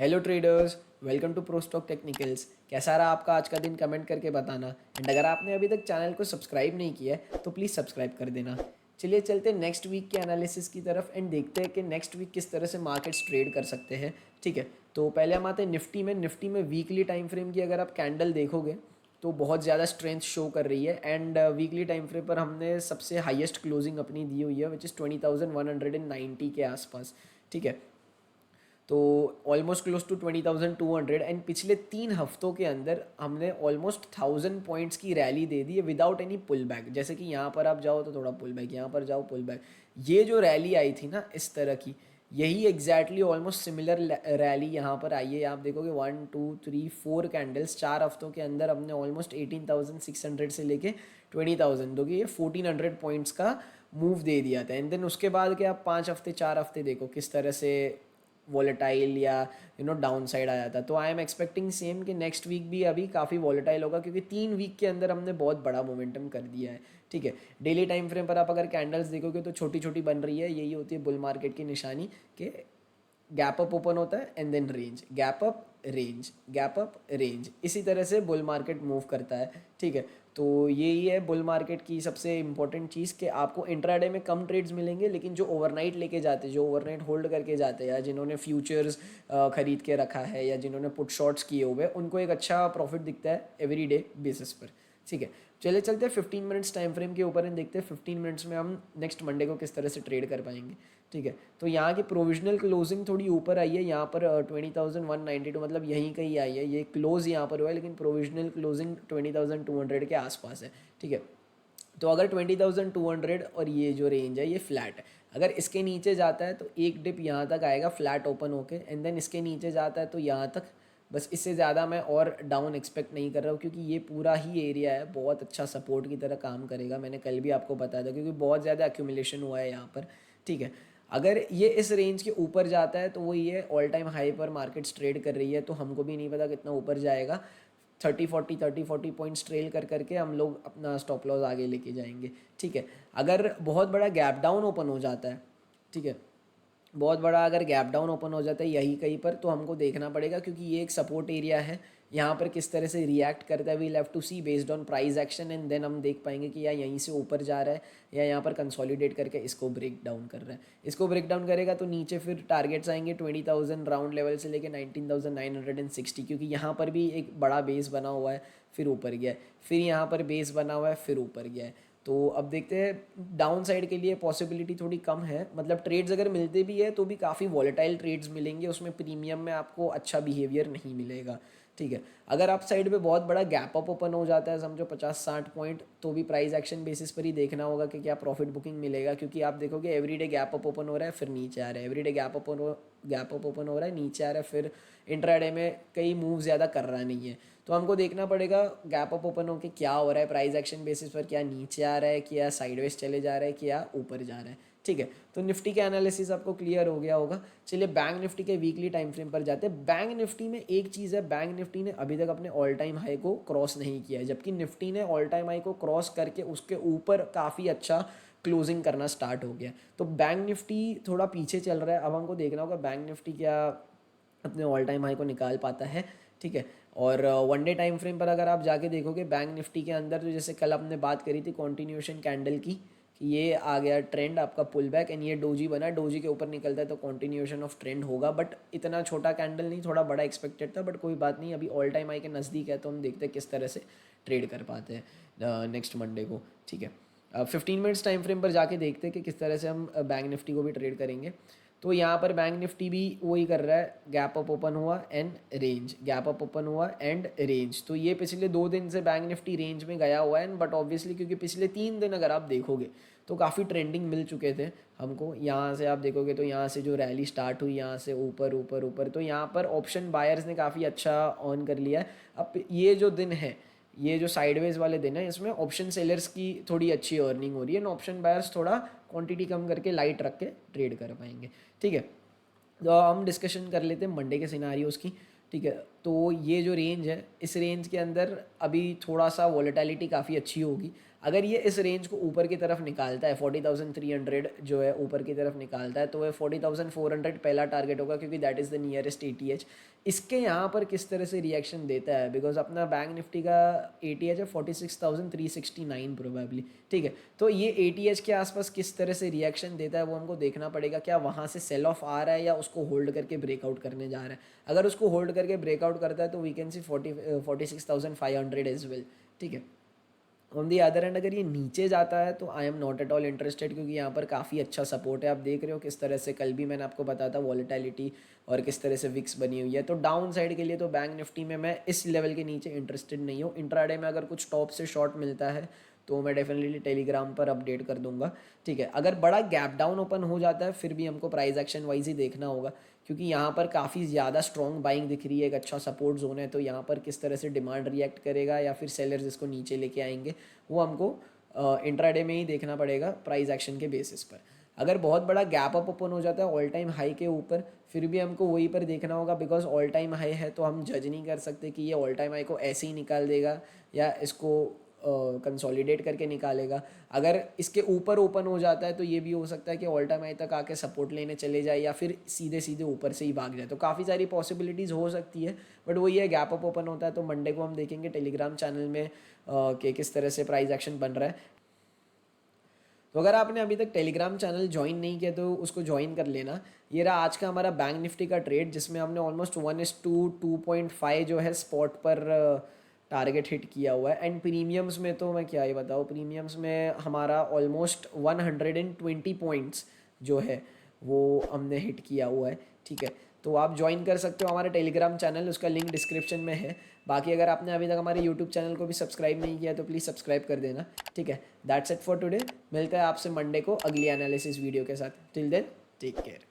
Hello traders, welcome to Pro Stock Technicals. कैसा रहा आपका आज का दिन? कमेंट करके बताना। एंड अगर आपने अभी तक चैनल को सब्सक्राइब नहीं किया है तो प्लीज़ सब्सक्राइब कर देना। चलिए चलते नेक्स्ट वीक के एनालिसिस की तरफ एंड देखते हैं कि नेक्स्ट वीक किस तरह से मार्केट्स ट्रेड कर सकते हैं। ठीक है, तो पहले हम आते हैं निफ्टी में वीकली टाइम फ्रेम की अगर आप कैंडल देखोगे तो बहुत ज़्यादा स्ट्रेंथ शो कर रही है। एंड वीकली टाइम फ्रेम पर हमने सबसे हाईएस्ट क्लोजिंग अपनी दी हुई है विच इज़ 20,190 के आसपास। ठीक है, तो ऑलमोस्ट क्लोज टू 20,200 एंड पिछले 3 हफ्तों के अंदर हमने ऑलमोस्ट 1,000 पॉइंट्स की रैली दे दी है विदाउट एनी पुल बैक। जैसे कि यहाँ पर आप जाओ तो थोड़ा पुल बैक, यहाँ पर जाओ पुल बैक। ये जो रैली आई थी ना इस तरह की, यही एग्जैक्टली ऑलमोस्ट सिमिलर रैली यहाँ पर आई है। आप देखोगे 1 2 3 4 कैंडल्स 4 हफ्तों के अंदर हमने ऑलमोस्ट 18,600 से लेके 20,000 दो कि ये 1,400 पॉइंट्स का मूव दे दिया था। एंड देन उसके बाद के आप 5 हफ्ते 4 हफ्ते देखो किस तरह से वॉलेटाइल या डाउन साइड आ जाता। तो आई एम एक्सपेक्टिंग सेम कि नेक्स्ट वीक भी अभी काफ़ी वॉलेटाइल होगा क्योंकि 3 वीक के अंदर हमने बहुत बड़ा मोमेंटम कर दिया है। ठीक है, डेली टाइम फ्रेम पर आप अगर कैंडल्स देखोगे तो छोटी छोटी बन रही है। यही होती है बुल मार्केट की निशानी कि गैप अप ओपन होता है and then range, gap up range, gap up range. इसी तरह से बुल मार्केट मूव करता है। ठीक है, तो यही है बुल मार्केट की सबसे इंपॉर्टेंट चीज़ कि आपको इंट्राडे में कम ट्रेड्स मिलेंगे, लेकिन जो ओवरनाइट लेके जाते हैं, जो ओवरनाइट होल्ड करके जाते हैं, या जिन्होंने फ्यूचर्स खरीद के रखा है या जिन्होंने पुट शॉर्ट्स किए हुए हैं, उनको एक अच्छा प्रॉफिट दिखता है एवरी डे बेसिस पर। ठीक है, चले चलते हैं 15 मिनट्स टाइम फ्रेम के ऊपर एंड देखते हैं 15 मिनट्स में हम नेक्स्ट मंडे को किस तरह से ट्रेड कर पाएंगे। ठीक है, तो यहाँ की प्रोविजनल क्लोजिंग थोड़ी ऊपर आई है। यहाँ पर 20,192 मतलब यहीं कहीं आई है। ये क्लोज यहाँ पर हुआ है लेकिन प्रोविजनल क्लोजिंग 20,200 के आसपास है। ठीक है, तो अगर 20,200 और ये जो रेंज है ये फ्लैट है, अगर इसके नीचे जाता है तो एक डिप यहाँ तक आएगा फ्लैट ओपन होके एंड देन इसके नीचे जाता है तो यहाँ तक। बस इससे ज़्यादा मैं और डाउन एक्सपेक्ट नहीं कर रहा हूँ क्योंकि ये पूरा ही एरिया है बहुत अच्छा सपोर्ट की तरह काम करेगा। मैंने कल भी आपको बताया था क्योंकि बहुत ज़्यादा एक्यूमुलेशन हुआ है यहाँ पर। ठीक है, अगर ये इस रेंज के ऊपर जाता है तो वो ये ऑल टाइम हाई पर मार्केट्स ट्रेड कर रही है, तो हमको भी नहीं पता कितना ऊपर जाएगा। 30 40 पॉइंट्स ट्रेल कर करके हम लोग अपना स्टॉप लॉस आगे लेके जाएंगे। ठीक है, अगर बहुत बड़ा गैप डाउन ओपन हो जाता है, ठीक है, बहुत बड़ा अगर गैप डाउन ओपन हो जाता है यही कहीं पर, तो हमको देखना पड़ेगा क्योंकि ये एक सपोर्ट एरिया है। यहाँ पर किस तरह से रिएक्ट करता है we have to see based on price action and then हम देख पाएंगे कि या यहीं से ऊपर जा रहा है या यहाँ पर कंसोलिडेट करके इसको ब्रेक डाउन कर रहा है। इसको ब्रेक डाउन करेगा तो नीचे फिर टारगेट्स आएंगे 20,000 राउंड लेवल से लेके 19,960, क्योंकि यहाँ पर भी एक बड़ा बेस बना हुआ है फिर ऊपर गया है, फिर यहाँ पर बेस बना हुआ है फिर ऊपर गया है। तो अब देखते हैं डाउन साइड के लिए पॉसिबिलिटी थोड़ी कम है। मतलब ट्रेड्स अगर मिलते भी है तो भी काफ़ी वॉलेटाइल ट्रेड्स मिलेंगे, उसमें प्रीमियम में आपको अच्छा बिहेवियर नहीं मिलेगा। ठीक है, अगर आप साइड पे बहुत बड़ा गैप अप ओपन हो जाता है समझो 50 60 पॉइंट, तो भी प्राइस एक्शन बेसिस पर ही देखना होगा कि क्या प्रॉफिट बुकिंग मिलेगा। क्योंकि आप देखोगे एवरीडे गैप अप ओपन हो रहा है फिर नीचे आ रहा है, एवरीडे गैप अप ओपन हो रहा है नीचे आ रहा है, फिर इंट्राडे में कई मूव ज़्यादा कर रहा नहीं है। तो हमको देखना पड़ेगा गैप अप ओपन होकर क्या हो रहा है प्राइस एक्शन बेसिस पर, क्या नीचे आ रहा है, क्या साइडवेज चले जा रहा है, क्या ऊपर जा रहा है। ठीक है, तो निफ्टी का एनालिसिस आपको क्लियर हो गया होगा। चलिए बैंक निफ्टी के वीकली टाइम फ्रेम पर जाते हैं। बैंक निफ्टी में एक चीज़ है, बैंक निफ्टी ने अभी तक अपने ऑल टाइम हाई को क्रॉस नहीं किया है, जबकि निफ्टी ने ऑल टाइम हाई को क्रॉस करके उसके ऊपर काफ़ी अच्छा क्लोजिंग करना स्टार्ट हो गया। तो बैंक निफ्टी थोड़ा पीछे चल रहा है। अब हमको देखना होगा बैंक निफ्टी क्या अपने ऑल टाइम हाई को निकाल पाता है। ठीक है, और वन डे टाइम फ्रेम पर अगर आप जाके देखोगे बैंक निफ्टी के अंदर, तो जैसे कल हमने बात करी थी कॉन्टिन्यूशन कैंडल की कि ये आ गया ट्रेंड आपका पुल बैक एंड ये डोजी बना, डोजी के ऊपर निकलता है तो कॉन्टिन्यूशन ऑफ ट्रेंड होगा। बट इतना छोटा कैंडल नहीं, थोड़ा बड़ा एक्सपेक्टेड था, बट कोई बात नहीं, अभी ऑल टाइम हाई के नज़दीक है तो हम देखते हैं किस तरह से ट्रेड कर पाते हैं नेक्स्ट मंडे को। ठीक है, 15 मिनट्स टाइम फ्रेम पर जाके देखते हैं कि किस तरह से हम बैंक निफ्टी को भी ट्रेड करेंगे। तो यहाँ पर बैंक निफ्टी भी वही कर रहा है, गैप अप ओपन हुआ and range, gap up open हुआ एंड रेंज। तो ये पिछले 2 दिन से बैंक निफ्टी रेंज में गया हुआ है। बट ऑब्वियसली क्योंकि पिछले 3 दिन अगर आप देखोगे तो काफ़ी ट्रेंडिंग मिल चुके थे हमको। यहाँ से आप देखोगे तो यहाँ से जो रैली स्टार्ट हुई यहाँ से ऊपर ऊपर ऊपर, तो यहाँ पर ऑप्शन बायर्स ने काफ़ी अच्छा ऑन कर लिया है। अब ये जो दिन है, ये जो साइडवेज वाले दिन है, इसमें ऑप्शन सेलर्स की थोड़ी अच्छी अर्निंग हो रही है, ऑप्शन बायर्स थोड़ा क्वांटिटी कम करके लाइट रख के ट्रेड कर पाएंगे। ठीक है, तो हम डिस्कशन कर लेते हैं मंडे के सिनारियोस की। ठीक है। तो ये जो रेंज है, इस रेंज के अंदर अभी थोड़ा सा वॉलेटिलिटी काफ़ी अच्छी होगी। अगर ये इस रेंज को ऊपर की तरफ निकालता है, 40,300 जो है ऊपर की तरफ निकालता है, तो वह 40,400 पहला टारगेट होगा, क्योंकि that is the nearest ATH। इसके यहाँ पर किस तरह से रिएक्शन देता है, बिकॉज अपना बैंक निफ्टी का ATH है 46,369 प्रोबेबली, ठीक है। तो ये ATH के आसपास किस तरह से रिएक्शन देता है वो हमको देखना पड़ेगा। क्या वहाँ से सेल ऑफ आ रहा है या उसको होल्ड करके ब्रेकआउट करने जा रहा है। अगर उसको होल्ड करके ब्रेकआउट करता है तो we can see 46,500 as well, ठीक है। ऑन दी अदर एंड अगर ये नीचे जाता है तो I am not at all interested, क्योंकि यहाँ पर काफ़ी अच्छा सपोर्ट है। आप देख रहे हो किस तरह से, कल भी मैंने आपको बताया था वॉलेटिलिटी और किस तरह से विक्स बनी हुई है। तो डाउन साइड के लिए तो बैंक निफ्टी में मैं इस लेवल के नीचे इंटरेस्टेड नहीं हूँ। इंट्राडे में अगर कुछ टॉप से शॉर्ट मिलता है तो मैं डेफिनेटली टेलीग्राम पर अपडेट कर दूंगा, ठीक है। अगर बड़ा गैप डाउन ओपन हो जाता है फिर भी हमको प्राइस एक्शन वाइज ही देखना होगा, क्योंकि यहाँ पर काफ़ी ज़्यादा स्ट्रॉन्ग बाइंग दिख रही है, एक अच्छा सपोर्ट जोन है। तो यहाँ पर किस तरह से डिमांड रिएक्ट करेगा या फिर सेलर्स इसको नीचे लेके आएंगे, वो हमको इंट्राडे में ही देखना पड़ेगा प्राइस एक्शन के बेसिस पर। अगर बहुत बड़ा गैप अप ओपन हो जाता है ऑल टाइम हाई के ऊपर, फिर भी हमको वहीं पर देखना होगा, बिकॉज ऑल टाइम हाई है तो हम जज नहीं कर सकते कि ये ऑल टाइम हाई को ऐसे ही निकाल देगा या इसको कंसोलिडेट करके निकालेगा। अगर इसके ऊपर ओपन हो जाता है तो ये भी हो सकता है कि ऑल टाइम हाई तक आके सपोर्ट लेने चले जाए या फिर सीधे सीधे ऊपर से ही भाग जाए। तो काफ़ी सारी पॉसिबिलिटीज़ हो सकती है, बट वो ये गैप अप ओपन होता है तो मंडे को हम देखेंगे टेलीग्राम चैनल में कि किस तरह से प्राइस एक्शन बन रहा है। तो अगर आपने अभी तक टेलीग्राम चैनल ज्वाइन नहीं किया तो उसको ज्वाइन कर लेना। ये रहा आज का हमारा बैंक निफ्टी का ट्रेड, जिसमें हमने ऑलमोस्ट 1:2.5 जो है स्पॉट पर टारगेट हिट किया हुआ है। एंड प्रीमियम्स में तो मैं क्या ही बताऊँ, प्रीमियम्स में हमारा ऑलमोस्ट 120 पॉइंट्स जो है वो हमने हिट किया हुआ है, ठीक है। तो आप ज्वाइन कर सकते हो हमारे टेलीग्राम चैनल, उसका लिंक डिस्क्रिप्शन में है। बाकी अगर आपने अभी तक हमारे यूट्यूब चैनल को भी सब्सक्राइब नहीं किया तो प्लीज़ सब्सक्राइब कर देना, ठीक है। That's it for today. मिलता है आपसे मंडे को अगली एनालिसिस वीडियो के साथ। Till then take care.